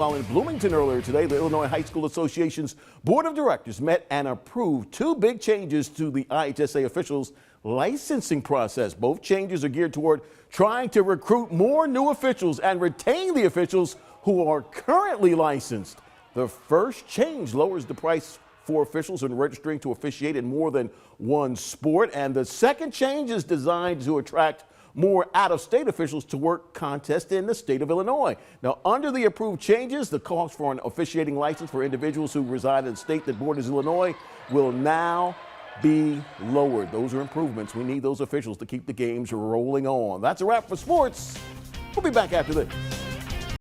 While in Bloomington earlier today, the Illinois High School Association's Board of Directors met and approved two big changes to the IHSA officials' licensing process. Both changes are geared toward trying to recruit more new officials and retain the officials who are currently licensed. The first change lowers the price for officials in registering to officiate in more than one sport, and the second change is designed to attract more out-of-state officials to work contests in the state of Illinois. Now, under the approved changes, the cost for an officiating license for individuals who reside in a state that borders Illinois will now be lowered. Those are improvements. We need those officials to keep the games rolling on. That's a wrap for sports. We'll be back after this.